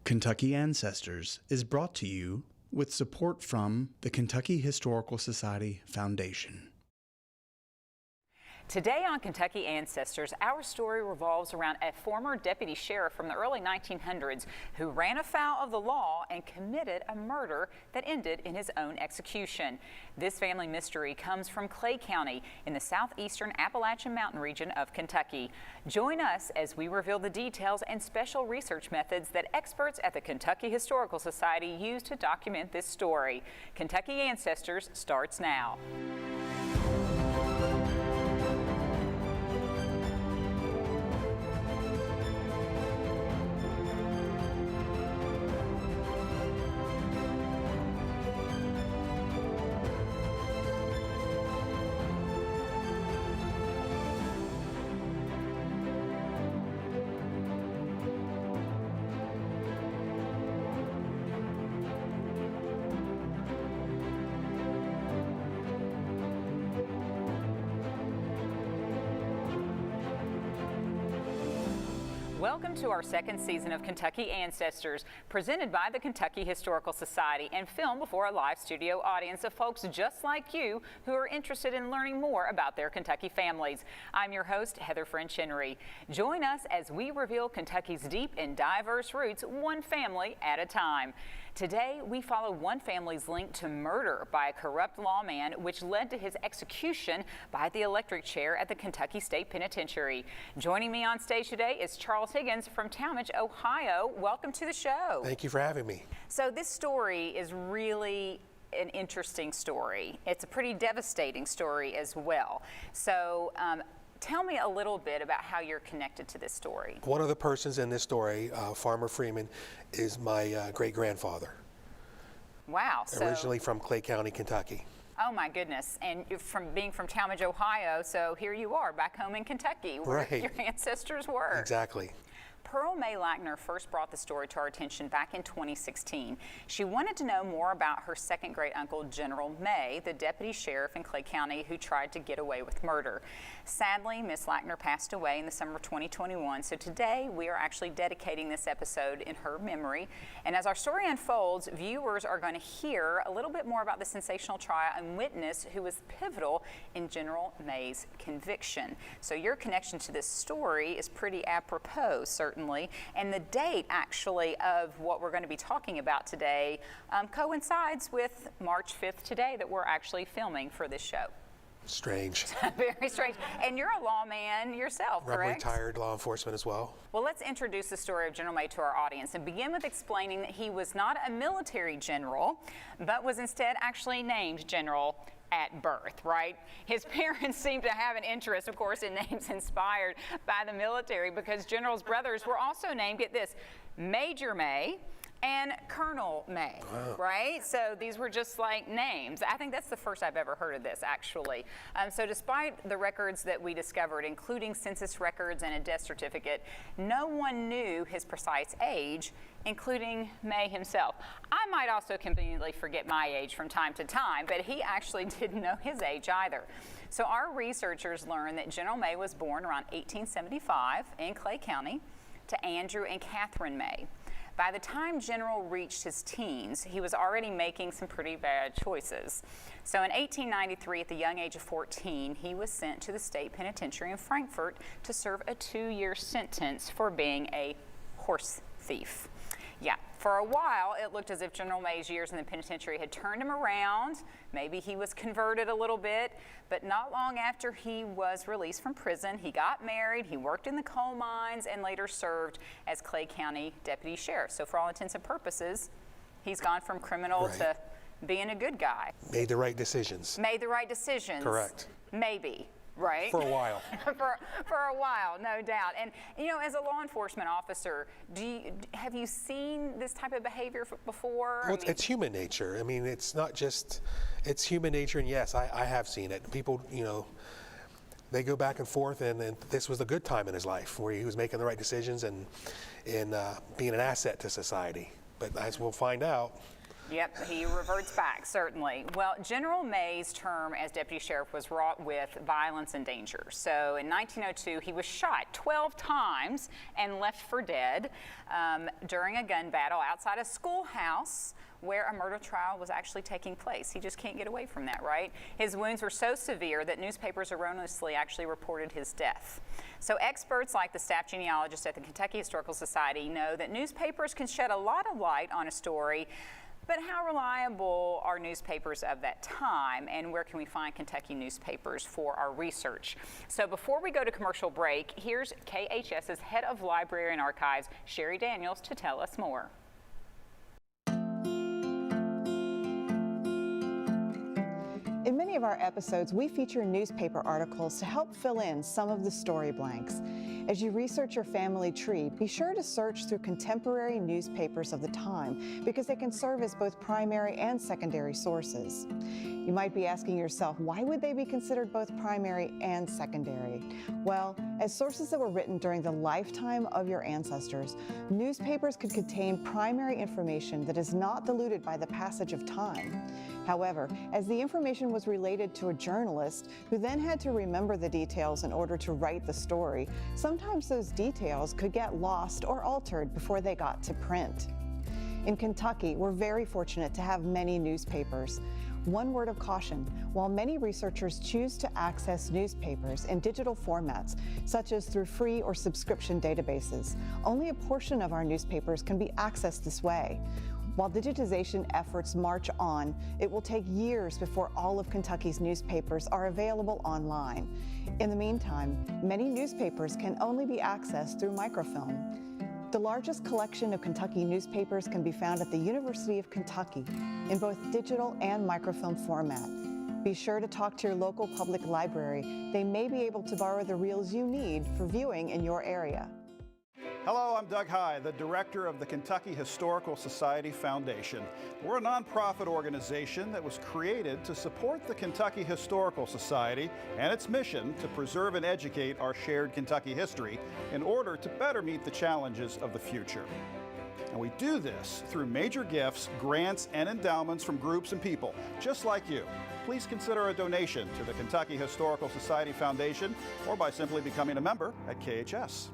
Kentucky Ancestors is brought to you with support from the Kentucky Historical Society Foundation. Today on Kentucky Ancestors, our story revolves around a former deputy sheriff from the early 1900s who ran afoul of the law and committed a murder that ended in his own execution. This family mystery comes from Clay County in the southeastern Appalachian Mountain region of Kentucky. Join us as we reveal the details and special research methods that experts at the Kentucky Historical Society use to document this story. Kentucky Ancestors starts now. Welcome to our second season of Kentucky Ancestors, presented by the Kentucky Historical Society and filmed before a live studio audience of folks just like you who are interested in learning more about their Kentucky families. I'm your host, Heather French Henry. Join us as we reveal Kentucky's deep and diverse roots, one family at a time. Today, we follow one family's link to murder by a corrupt lawman, which led to his execution by the electric chair at the Kentucky State Penitentiary. Joining me on stage today is Charles Higgins from Talmadge, Ohio. Welcome to the show. Thank you for having me. So this story is really an interesting story. It's a pretty devastating story as well. So tell me a little bit about how you're connected to this story. One of the persons in this story, Farmer Freeman, is my great-grandfather. Wow. Originally from Clay County, Kentucky. Oh my goodness, and you're being from Talmadge, Ohio, so here you are back home in Kentucky where Right. Your ancestors were. Exactly. Pearl May Lackner first brought the story to our attention back in 2016. She wanted to know more about her second great uncle, General May, the deputy sheriff in Clay County who tried to get away with murder. Sadly, Miss Lackner passed away in the summer of 2021, so today we are actually dedicating this episode in her memory. And as our story unfolds, viewers are going to hear a little bit more about the sensational trial and witness who was pivotal in General May's conviction. So your connection to this story is pretty apropos, certainly. And the date, actually, of what we're going to be talking about today coincides with March 5th today that we're actually filming for this show. Strange. Very strange. And you're a lawman yourself, correct? I'm retired law enforcement as well. Well, let's introduce the story of General May to our audience and begin with explaining that he was not a military general, but was instead actually named general at birth, right? His parents seem to have an interest, of course, in names inspired by the military because General's brothers were also named, get this, Major May and Colonel May, wow. Right? So these were just like names. I think that's the first I've ever heard of this, actually. So despite the records that we discovered, including census records and a death certificate, no one knew his precise age, including May himself. I might also conveniently forget my age from time to time, but he actually didn't know his age either. So our researchers learned that General May was born around 1875 in Clay County to Andrew and Catherine May. By the time General reached his teens, he was already making some pretty bad choices. So in 1893, at the young age of 14, he was sent to the state penitentiary in Frankfort to serve a 2-year sentence for being a horse thief. Yeah, for a while, it looked as if General May's years in the penitentiary had turned him around. Maybe he was converted a little bit, but not long after he was released from prison, he got married, he worked in the coal mines, and later served as Clay County deputy sheriff. So for all intents and purposes, he's gone from criminal Right. to being a good guy. Made the right decisions. Made the right decisions. Correct. Maybe. Right? For a while. for a while, no doubt. And, you know, as a law enforcement officer, have you seen this type of behavior before? Well, it's human nature. I mean, it's not just, it's human nature, and yes, I have seen it. People, you know, they go back and forth, and this was a good time in his life where he was making the right decisions and being an asset to society. But as we'll find out, Yep, he reverts back, certainly. Well, General May's term as deputy sheriff was wrought with violence and danger. So in 1902, he was shot 12 times and left for dead during a gun battle outside a schoolhouse where a murder trial was actually taking place. He just can't get away from that, right? His wounds were so severe that newspapers erroneously actually reported his death. So experts like the staff genealogist at the Kentucky Historical Society know that newspapers can shed a lot of light on a story, but how reliable are newspapers of that time, and where can we find Kentucky newspapers for our research? So before we go to commercial break, here's KHS's head of library and archives, Sherry Daniels, to tell us more. In many of our episodes, we feature newspaper articles to help fill in some of the story blanks. As you research your family tree, be sure to search through contemporary newspapers of the time because they can serve as both primary and secondary sources. You might be asking yourself, why would they be considered both primary and secondary? Well, as sources that were written during the lifetime of your ancestors, newspapers could contain primary information that is not diluted by the passage of time. However, as the information was related to a journalist who then had to remember the details in order to write the story, sometimes those details could get lost or altered before they got to print. In Kentucky, we're very fortunate to have many newspapers. One word of caution, while many researchers choose to access newspapers in digital formats, such as through free or subscription databases, only a portion of our newspapers can be accessed this way. While digitization efforts march on, it will take years before all of Kentucky's newspapers are available online. In the meantime, many newspapers can only be accessed through microfilm. The largest collection of Kentucky newspapers can be found at the University of Kentucky in both digital and microfilm format. Be sure to talk to your local public library. They may be able to borrow the reels you need for viewing in your area. Hello, I'm Doug High, the director of the Kentucky Historical Society Foundation. We're a nonprofit organization that was created to support the Kentucky Historical Society and its mission to preserve and educate our shared Kentucky history in order to better meet the challenges of the future. And we do this through major gifts, grants, and endowments from groups and people just like you. Please consider a donation to the Kentucky Historical Society Foundation or by simply becoming a member at KHS.